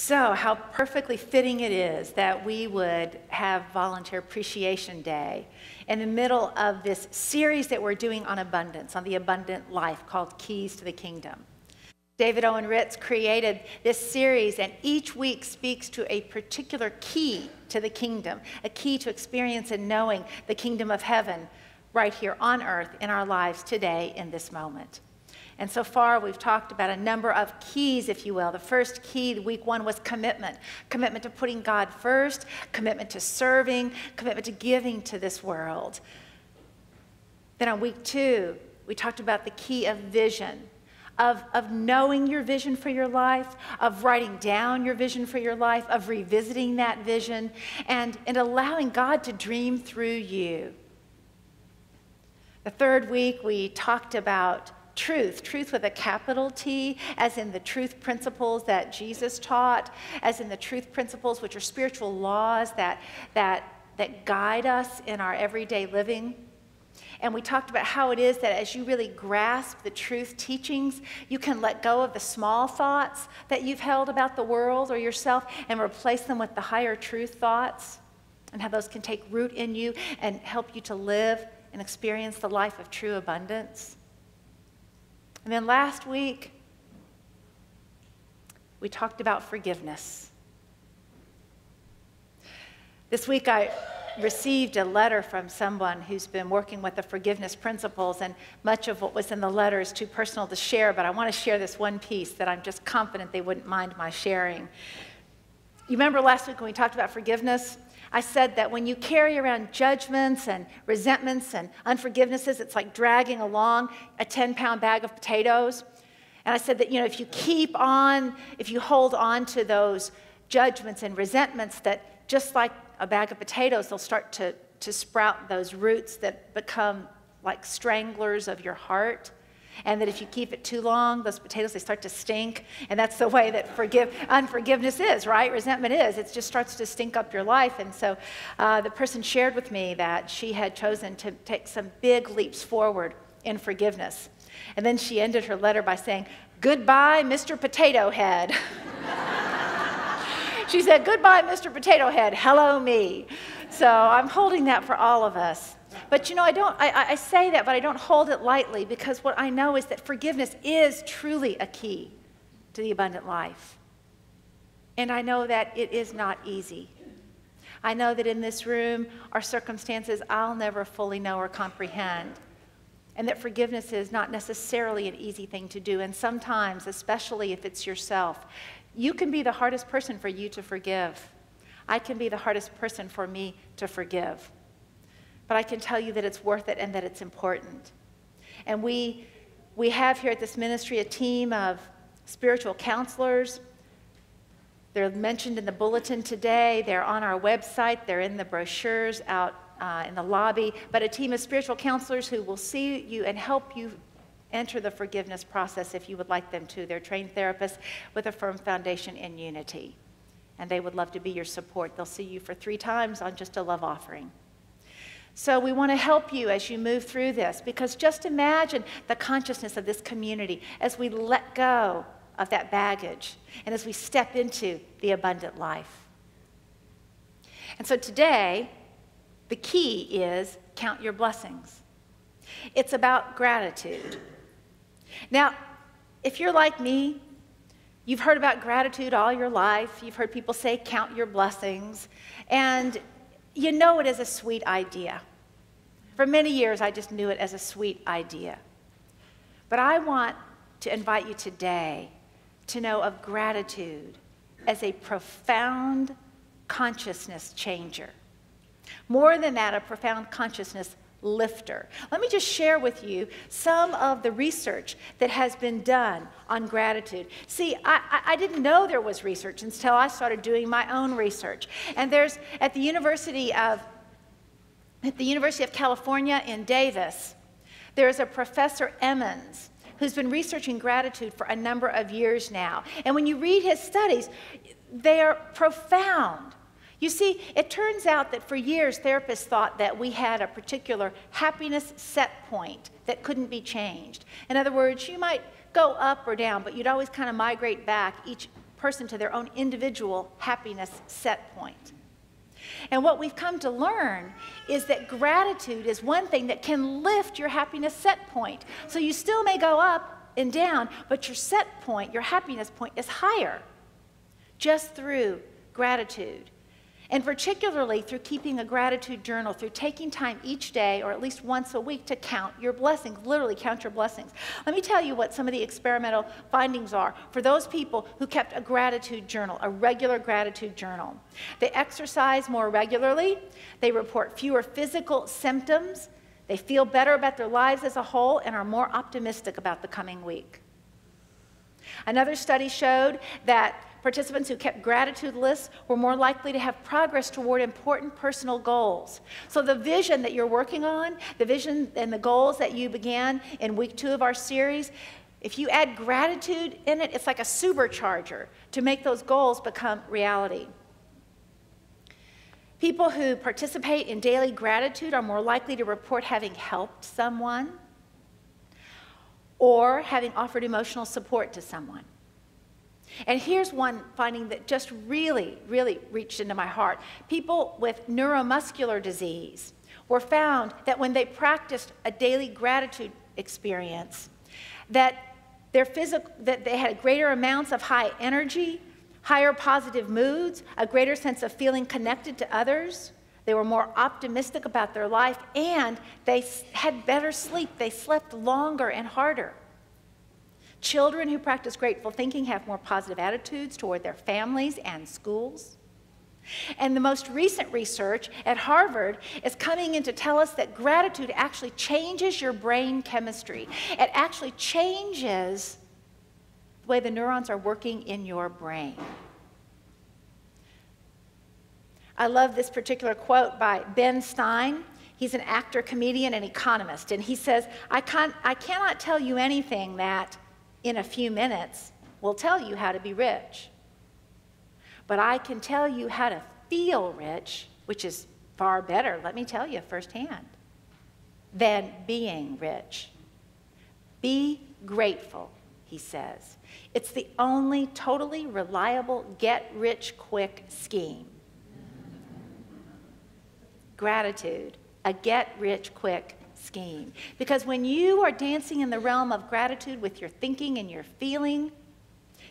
So, how perfectly fitting it is that we would have Volunteer Appreciation Day in the middle of this series that we're doing on abundance, on the abundant life, called Keys to the Kingdom. David Owen Ritz created this series, and each week speaks to a particular key to the kingdom, a key to experience and knowing the kingdom of heaven right here on earth in our lives today in this moment. And so far, we've talked about a number of keys, if you will. The first key, week one, was commitment. Commitment to putting God first, commitment to serving, commitment to giving to this world. Then on week two, we talked about the key of vision, of knowing your vision for your life, of writing down your vision for your life, of revisiting that vision, and allowing God to dream through you. The third week, we talked about truth with a capital T, as in the truth principles that Jesus taught, as in the truth principles which are spiritual laws that guide us in our everyday living. And we talked about how it is that as you really grasp the truth teachings, you can let go of the small thoughts that you've held about the world or yourself and replace them with the higher truth thoughts, and how those can take root in you and help you to live and experience the life of true abundance. And then last week, we talked about forgiveness. This week, I received a letter from someone who's been working with the forgiveness principles, and much of what was in the letter is too personal to share, but I want to share this one piece that I'm just confident they wouldn't mind my sharing. You remember last week when we talked about forgiveness? I said that when you carry around judgments and resentments and unforgivenesses, it's like dragging along a 10-pound bag of potatoes. And I said that, if you hold on to those judgments and resentments, that just like a bag of potatoes, they'll start to sprout those roots that become like stranglers of your heart. And that if you keep it too long, those potatoes, they start to stink. And that's the way that unforgiveness is, right? Resentment is. It just starts to stink up your life. And so the person shared with me that she had chosen to take some big leaps forward in forgiveness. And then she ended her letter by saying, "Goodbye, Mr. Potato Head." She said, "Goodbye, Mr. Potato Head. Hello, me." So I'm holding that for all of us. But I say that, but I don't hold it lightly, because what I know is that forgiveness is truly a key to the abundant life. And I know that it is not easy. I know that in this room are circumstances I'll never fully know or comprehend. And that forgiveness is not necessarily an easy thing to do. And sometimes, especially if it's yourself, you can be the hardest person for you to forgive. I can be the hardest person for me to forgive. But I can tell you that it's worth it and that it's important. And we have here at this ministry a team of spiritual counselors. They're mentioned in the bulletin today. They're on our website. They're in the brochures out in the lobby. But a team of spiritual counselors who will see you and help you enter the forgiveness process if you would like them to. They're trained therapists with a firm foundation in unity. And they would love to be your support. They'll see you for 3 times on just a love offering. So we want to help you as you move through this, because just imagine the consciousness of this community as we let go of that baggage and as we step into the abundant life. And so today, the key is count your blessings. It's about gratitude. Now, if you're like me, you've heard about gratitude all your life. You've heard people say, count your blessings. And you know it as a sweet idea. For many years, I just knew it as a sweet idea. But I want to invite you today to know of gratitude as a profound consciousness changer. More than that, a profound consciousness lifter. Let me just share with you some of the research that has been done on gratitude. See, I didn't know there was research until I started doing my own research. And there's, at the University of California in Davis, there's a Professor Emmons who's been researching gratitude for a number of years now. And when you read his studies, they are profound. You see, it turns out that for years, therapists thought that we had a particular happiness set point that couldn't be changed. In other words, you might go up or down, but you'd always kind of migrate back person to their own individual happiness set point. And what we've come to learn is that gratitude is one thing that can lift your happiness set point. So you still may go up and down, but your set point, your happiness point, is higher just through gratitude. And particularly through keeping a gratitude journal, through taking time each day or at least once a week to count your blessings, literally count your blessings. Let me tell you what some of the experimental findings are for those people who kept a gratitude journal, a regular gratitude journal. They exercise more regularly, they report fewer physical symptoms, they feel better about their lives as a whole, and are more optimistic about the coming week. Another study showed that participants who kept gratitude lists were more likely to have progress toward important personal goals. So the vision that you're working on, the vision and the goals that you began in week 2 of our series, if you add gratitude in it, it's like a supercharger to make those goals become reality. People who participate in daily gratitude are more likely to report having helped someone or having offered emotional support to someone. And here's one finding that just really, really reached into my heart. People with neuromuscular disease were found that when they practiced a daily gratitude experience, that they had greater amounts of high energy, higher positive moods, a greater sense of feeling connected to others. They were more optimistic about their life, and they had better sleep. They slept longer and harder. Children who practice grateful thinking have more positive attitudes toward their families and schools. And the most recent research at Harvard is coming in to tell us that gratitude actually changes your brain chemistry. It actually changes the way the neurons are working in your brain. I love this particular quote by Ben Stein. He's an actor, comedian, and economist. And he says, I cannot tell you anything that in a few minutes will tell you how to be rich. But I can tell you how to feel rich, which is far better, let me tell you firsthand, than being rich. Be grateful, he says. It's the only totally reliable get-rich-quick scheme. Gratitude, a get-rich-quick scheme. Because when you are dancing in the realm of gratitude with your thinking and your feeling,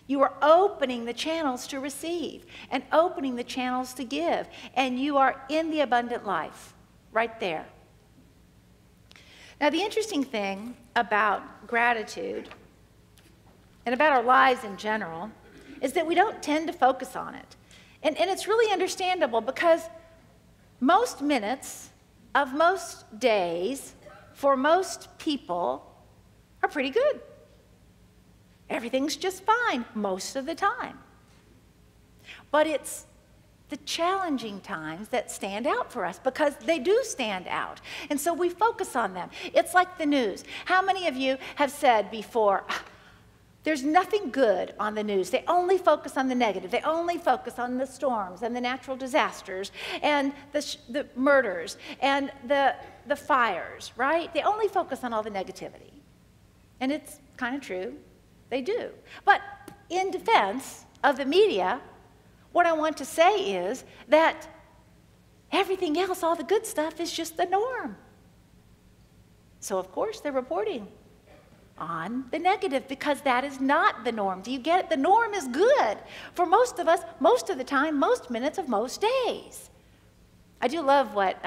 you are opening the channels to receive and opening the channels to give. And you are in the abundant life right there. Now, the interesting thing about gratitude and about our lives in general is that we don't tend to focus on it. And it's really understandable because most minutes of most days for most people are pretty good. Everything's just fine most of the time. But it's the challenging times that stand out for us because they do stand out. And so we focus on them. It's like the news. How many of you have said before, there's nothing good on the news. They only focus on the negative. They only focus on the storms and the natural disasters and the murders and the fires, right? They only focus on all the negativity. And it's kind of true. They do. But in defense of the media, what I want to say is that everything else, all the good stuff, is just the norm. So, of course, they're reporting on the negative because that is not the norm. Do you get it? The norm is good for most of us, most of the time, most minutes of most days. I do love what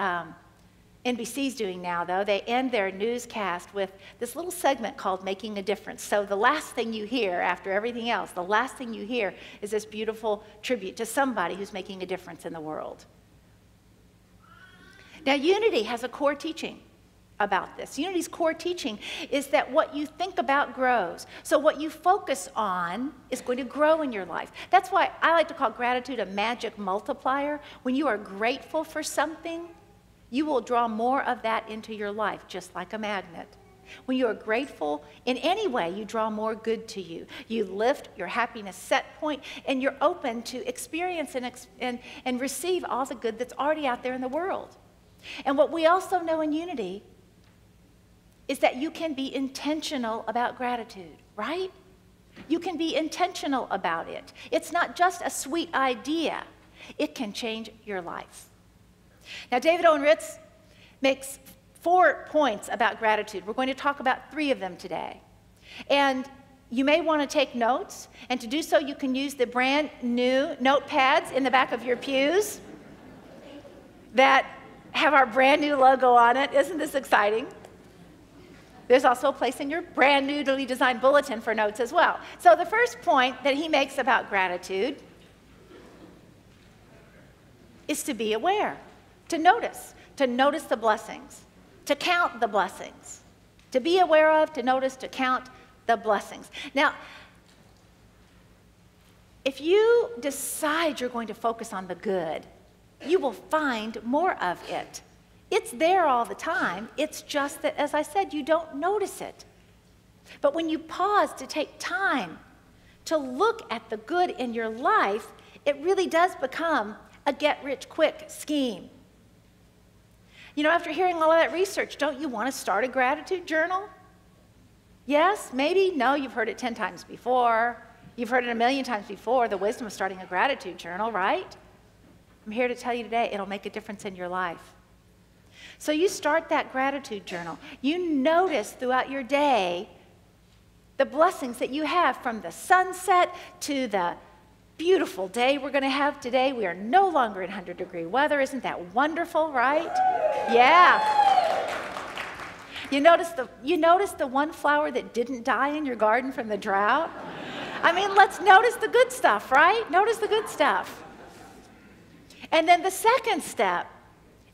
NBC's doing now, though. They end their newscast with this little segment called Making a Difference. So the last thing you hear after everything else, the last thing you hear is this beautiful tribute to somebody who's making a difference in the world. Now, Unity has a core teaching about this. Unity's core teaching is that what you think about grows. So what you focus on is going to grow in your life. That's why I like to call gratitude a magic multiplier. When you are grateful for something, you will draw more of that into your life, just like a magnet. When you are grateful in any way, you draw more good to you. You lift your happiness set point, and you're open to experience and receive all the good that's already out there in the world. And what we also know in Unity is that you can be intentional about gratitude, right? You can be intentional about it. It's not just a sweet idea. It can change your life. Now, David Owen Ritz makes 4 points about gratitude. We're going to talk about 3 of them today. And you may want to take notes, and to do so, you can use the brand new notepads in the back of your pews that have our brand new logo on it. Isn't this exciting? There's also a place in your brand newly designed bulletin for notes as well. So the first point that he makes about gratitude is to be aware, to notice the blessings, to count the blessings, to be aware of, to notice, to count the blessings. Now, if you decide you're going to focus on the good, you will find more of it. It's there all the time. It's just that, as I said, you don't notice it. But when you pause to take time to look at the good in your life, it really does become a get-rich-quick scheme. You know, after hearing all of that research, don't you want to start a gratitude journal? Yes? Maybe? No, you've heard it 10 times before. You've heard it a million times before, the wisdom of starting a gratitude journal, right? I'm here to tell you today, it'll make a difference in your life. So you start that gratitude journal. You notice throughout your day the blessings that you have, from the sunset to the beautiful day we're going to have today. We are no longer in 100-degree weather. Isn't that wonderful, right? Yeah. You notice the one flower that didn't die in your garden from the drought? I mean, let's notice the good stuff, right? Notice the good stuff. And then the second step,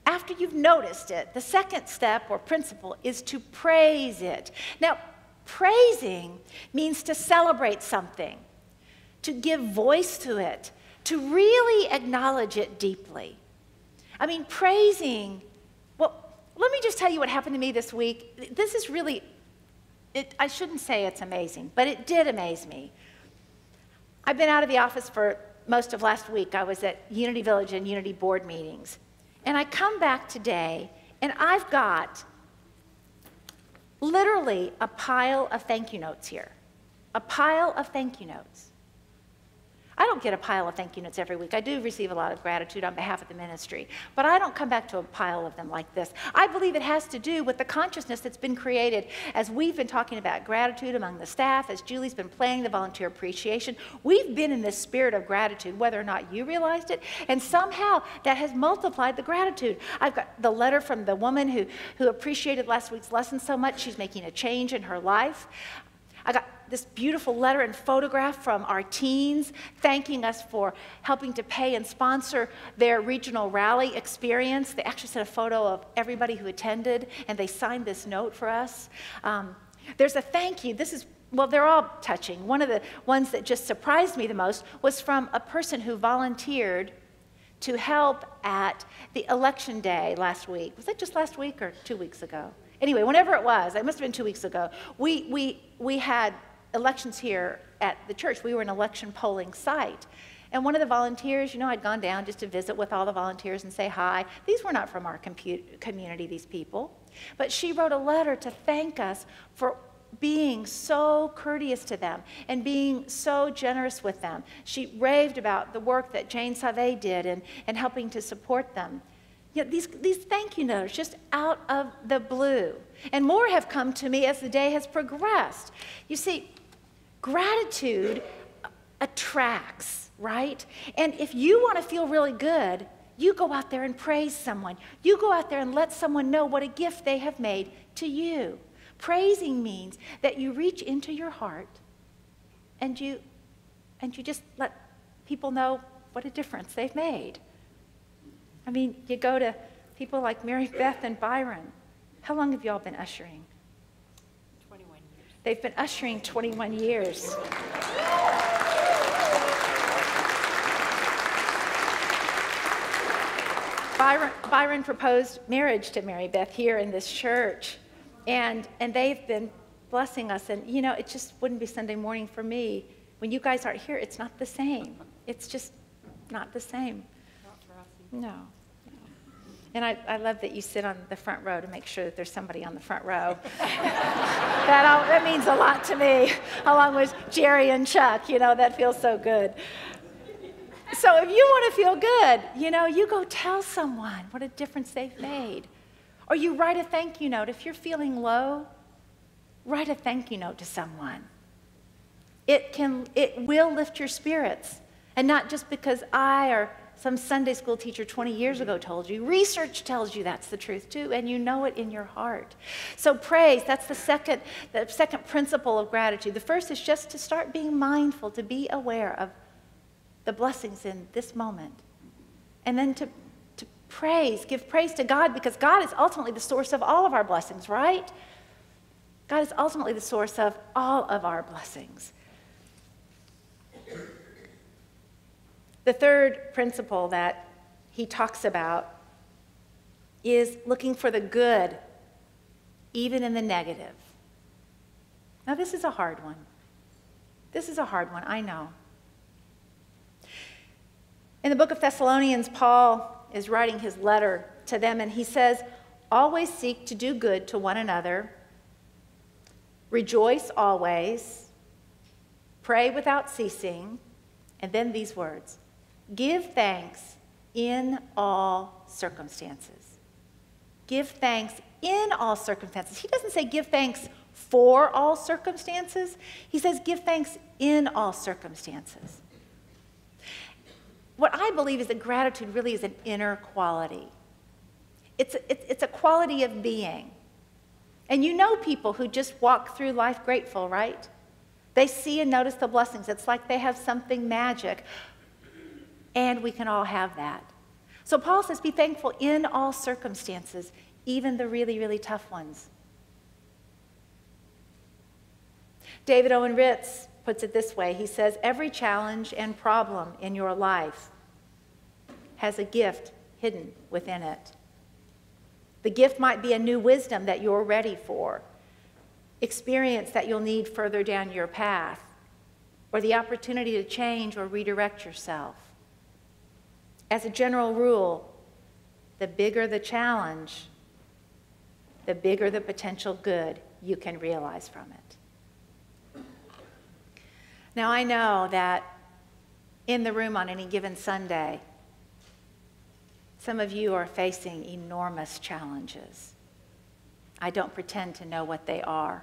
after you've noticed it, the second step or principle is to praise it. Now, praising means to celebrate something, to give voice to it, to really acknowledge it deeply. I mean, praising, well, let me just tell you what happened to me this week. This is really, I shouldn't say it's amazing, but it did amaze me. I've been out of the office for most of last week. I was at Unity Village and Unity board meetings. And I come back today, and I've got literally a pile of thank you notes here. A pile of thank you notes. I don't get a pile of thank you notes every week. I do receive a lot of gratitude on behalf of the ministry, but I don't come back to a pile of them like this. I believe it has to do with the consciousness that's been created as we've been talking about gratitude among the staff, as Julie's been playing the volunteer appreciation. We've been in this spirit of gratitude, whether or not you realized it, and somehow that has multiplied the gratitude. I've got the letter from the woman who appreciated last week's lesson so much, she's making a change in her life. I got this beautiful letter and photograph from our teens thanking us for helping to pay and sponsor their regional rally experience. They actually sent a photo of everybody who attended, and they signed this note for us. There's a thank you. Well, they're all touching. One of the ones that just surprised me the most was from a person who volunteered to help at the election day last week. Was that just last week or 2 weeks ago? Anyway, whenever it was, it must have been 2 weeks ago, we had elections here at the church. We were an election polling site. And one of the volunteers, you know, I'd gone down just to visit with all the volunteers and say hi. These were not from our community, these people. But she wrote a letter to thank us for being so courteous to them and being so generous with them. She raved about the work that Jane Sauvé did and helping to support them. You know, these thank you notes just out of the blue. And more have come to me as the day has progressed. You see, gratitude attracts, right? And if you want to feel really good, you go out there and praise someone. You go out there and let someone know what a gift they have made to you. Praising means that you reach into your heart and you just let people know what a difference they've made. I mean, you go to people like Mary Beth and Byron. How long have y'all been ushering? 21 years. They've been ushering 21 years. Byron proposed marriage to Mary Beth here in this church. And they've been blessing us. And, you know, it just wouldn't be Sunday morning for me. When you guys aren't here, it's not the same. It's just not the same. Not for us. No. And I love that you sit on the front row to make sure that there's somebody on the front row. That means a lot to me, along with Jerry and Chuck. You know, that feels so good. So if you want to feel good, you know, you go tell someone what a difference they've made. Or you write a thank you note. If you're feeling low, write a thank you note to someone. It will lift your spirits. And not just because I or some Sunday school teacher 20 years ago told you. Research tells you that's the truth too, and you know it in your heart. So praise, that's the second principle of gratitude. The first is just to start being mindful, to be aware of the blessings in this moment. And then to praise, give praise to God, because God is ultimately the source of all of our blessings, right? God is ultimately the source of all of our blessings. The third principle that he talks about is looking for the good, even in the negative. Now, this is a hard one. This is a hard one, I know. In the book of Thessalonians, Paul is writing his letter to them, and he says, always seek to do good to one another, rejoice always, pray without ceasing, and then these words, give thanks in all circumstances. Give thanks in all circumstances. He doesn't say give thanks for all circumstances. He says give thanks in all circumstances. What I believe is that gratitude really is an inner quality. It's a quality of being. And you know people who just walk through life grateful, right? They see and notice the blessings. It's like they have something magic. And we can all have that. So Paul says, be thankful in all circumstances, even the really, really tough ones. David Owen Ritz puts it this way. He says, every challenge and problem in your life has a gift hidden within it. The gift might be a new wisdom that you're ready for, experience that you'll need further down your path, or the opportunity to change or redirect yourself. As a general rule, the bigger the challenge, the bigger the potential good you can realize from it. Now, I know that in the room on any given Sunday, some of you are facing enormous challenges. I don't pretend to know what they are.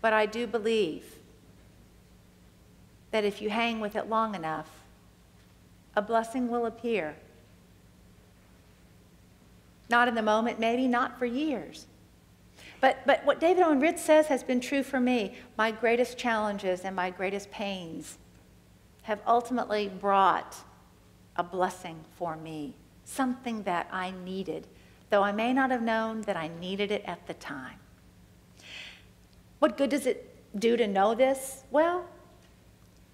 But I do believe that if you hang with it long enough, a blessing will appear. Not in the moment, maybe not for years. But what David Owen Ritz says has been true for me. My greatest challenges and my greatest pains have ultimately brought a blessing for me, something that I needed, though I may not have known that I needed it at the time. What good does it do to know this? Well,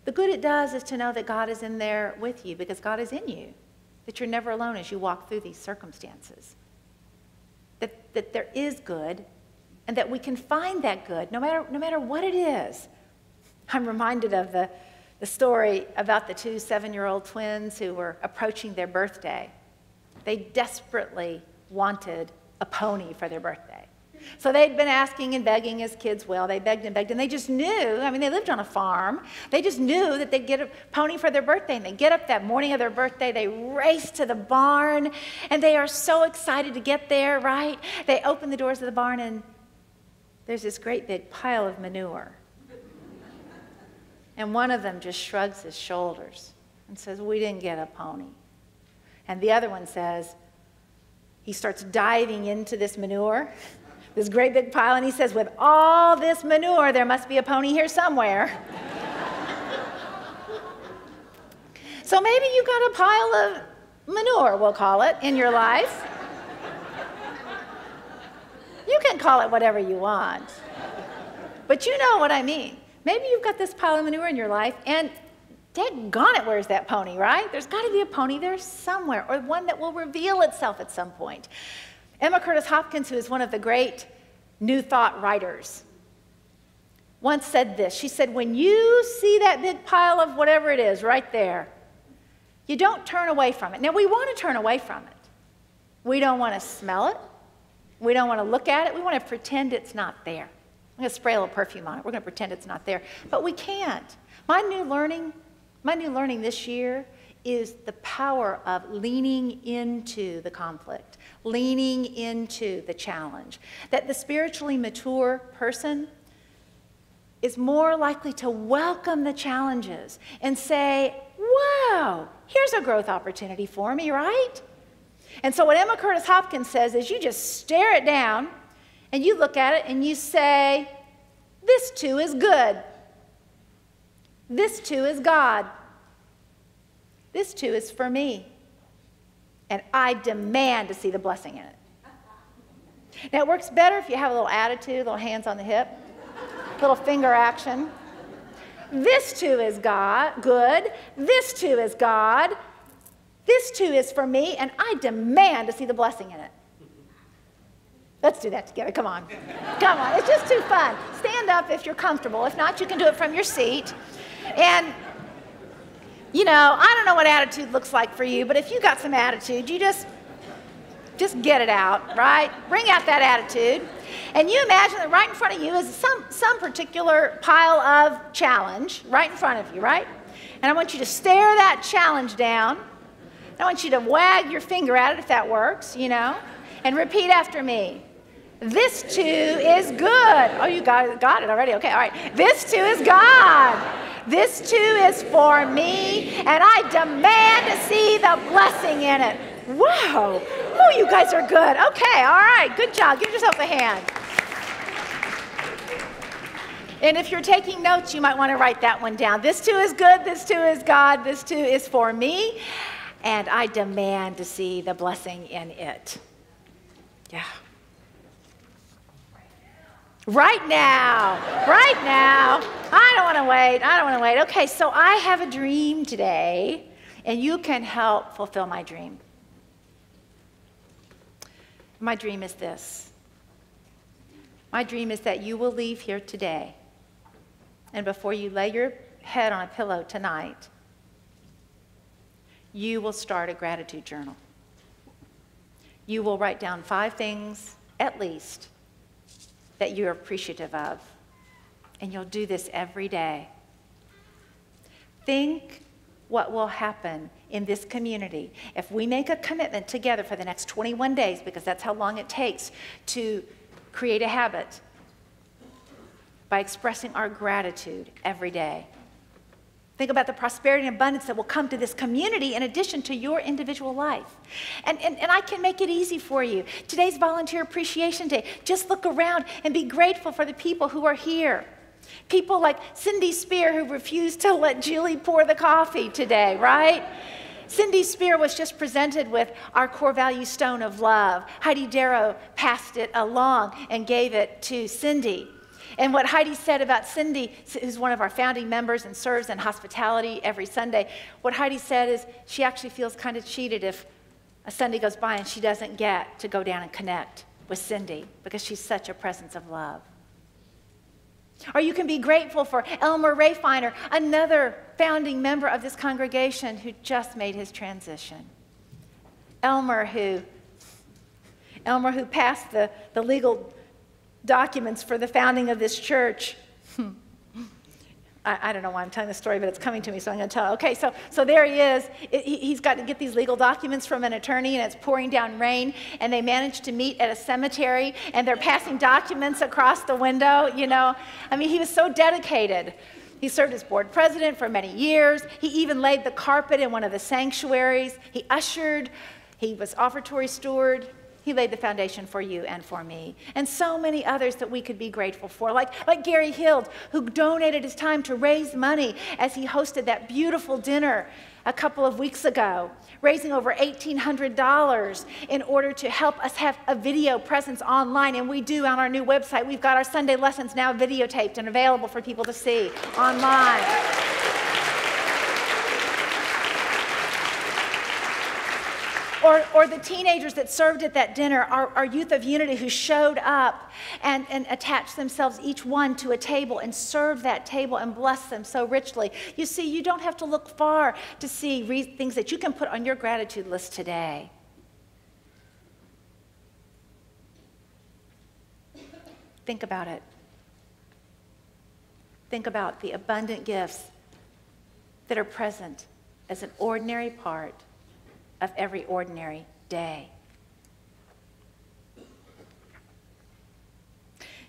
the good it does is to know that God is in there with you, because God is in you, that you're never alone as you walk through these circumstances, that there is good, and that we can find that good no matter what it is. I'm reminded of the story about the two 7-year-old twins who were approaching their birthday. They desperately wanted a pony for their birthday. So they'd been asking and begging as kids will. They begged, and they just knew, I mean, they lived on a farm. They just knew that they'd get a pony for their birthday. And they get up that morning of their birthday, they race to the barn, and they are so excited to get there, right? They open the doors of the barn, and there's this great big pile of manure. And one of them just shrugs his shoulders and says, we didn't get a pony. And the other one says, he starts diving into this manure, this great big pile, and he says, with all this manure, there must be a pony here somewhere. So maybe you got a pile of manure, we'll call it, in your life. You can call it whatever you want. But you know what I mean. Maybe you've got this pile of manure in your life, and daggone it, where's that pony, right? There's got to be a pony there somewhere, or one that will reveal itself at some point. Emma Curtis Hopkins, who is one of the great New Thought writers, once said this. She said, when you see that big pile of whatever it is right there, You don't turn away from it. Now, we want to turn away from it. We don't want to smell it. We don't want to look at it. We want to pretend it's not there. I'm going to spray a little perfume on it. We're going to pretend it's not there. But we can't. My new learning this year is the power of leaning into the conflict, leaning into the challenge. That the spiritually mature person is more likely to welcome the challenges and say, wow, here's a growth opportunity for me, right? And so what Emma Curtis Hopkins says is you just stare it down and you look at it and you say, this too is good. This too is God. This too is for me. And I demand to see the blessing in it. Now, it works better if you have a little attitude, little hands on the hip, little finger action. This too is God, good. This too is God. This too is for me, and I demand to see the blessing in it. Let's do that together. Come on. Come on. It's just too fun. Stand up if you're comfortable. If not, you can do it from your seat. And, you know, I don't know what attitude looks like for you, but if you got some attitude, you just get it out, right? Bring out that attitude. And you imagine that right in front of you is some particular pile of challenge right in front of you, right? And I want you to stare that challenge down. I want you to wag your finger at it if that works, you know, and repeat after me. This too is good. Oh, you got it already. Okay, all right. This too is God. This too is for me, and I demand to see the blessing in it. Wow. Oh, you guys are good. Okay, all right. Good job. Give yourself a hand. And if you're taking notes, you might want to write that one down. This too is good. This too is God. This too is for me. And I demand to see the blessing in it. Yeah. Right now. Right now. I don't want to wait. I don't want to wait. Okay, so I have a dream today, and you can help fulfill my dream. My dream is this. My dream is that you will leave here today, and before you lay your head on a pillow tonight, you will start a gratitude journal. You will write down 5 things, at least, that you're appreciative of. And you'll do this every day. Think what will happen in this community if we make a commitment together for the next 21 days, because that's how long it takes to create a habit, by expressing our gratitude every day. Think about the prosperity and abundance that will come to this community in addition to your individual life. And I can make it easy for you. Today's Volunteer Appreciation Day. Just look around and be grateful for the people who are here. People like Cindy Spear, who refused to let Julie pour the coffee today, right? Cindy Spear was just presented with our core value stone of love. Heidi Darrow passed it along and gave it to Cindy. And what Heidi said about Cindy, who's one of our founding members and serves in hospitality every Sunday, what Heidi said is she actually feels kind of cheated if a Sunday goes by and she doesn't get to go down and connect with Cindy, because she's such a presence of love. Or you can be grateful for Elmer Rayfiner, another founding member of this congregation who just made his transition. Elmer who passed the legal documents for the founding of this church. I don't know why I'm telling this story, but it's coming to me, so I'm going to tell it. Okay, so there he is. He's got to get these legal documents from an attorney, and it's pouring down rain, and they managed to meet at a cemetery, and they're passing documents across the window, you know. I mean, he was so dedicated. He served as board president for many years. He even laid the carpet in one of the sanctuaries. He ushered. He was offertory steward. He laid the foundation for you and for me. And so many others that we could be grateful for, like Gary Hild, who donated his time to raise money as he hosted that beautiful dinner a couple of weeks ago, raising over $1,800 in order to help us have a video presence online. And we do on our new website. We've got our Sunday lessons now videotaped and available for people to see online. or the teenagers that served at that dinner, our youth of unity who showed up and attached themselves, each one, to a table and served that table and blessed them so richly. You see, you don't have to look far to see things that you can put on your gratitude list today. Think about it. Think about the abundant gifts that are present as an ordinary part of every ordinary day.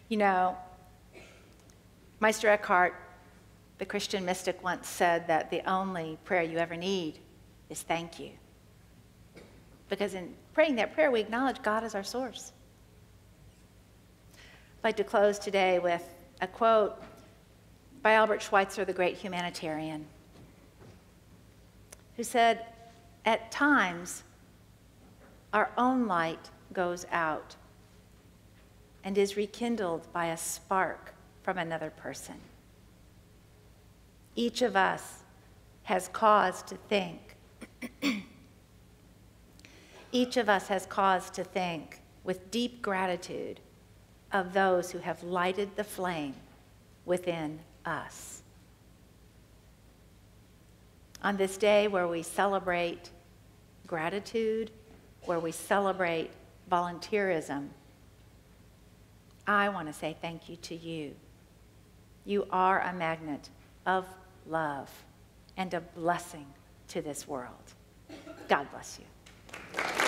You know, Meister Eckhart, the Christian mystic, once said that the only prayer you ever need is thank you. Because in praying that prayer, we acknowledge God as our source. I'd like to close today with a quote by Albert Schweitzer, the great humanitarian, who said, "At times, our own light goes out and is rekindled by a spark from another person. Each of us has cause to think. Each of us has cause to think with deep gratitude of those who have lighted the flame within us." On this day where we celebrate gratitude, where we celebrate volunteerism, I want to say thank you to you. You are a magnet of love and a blessing to this world. God bless you.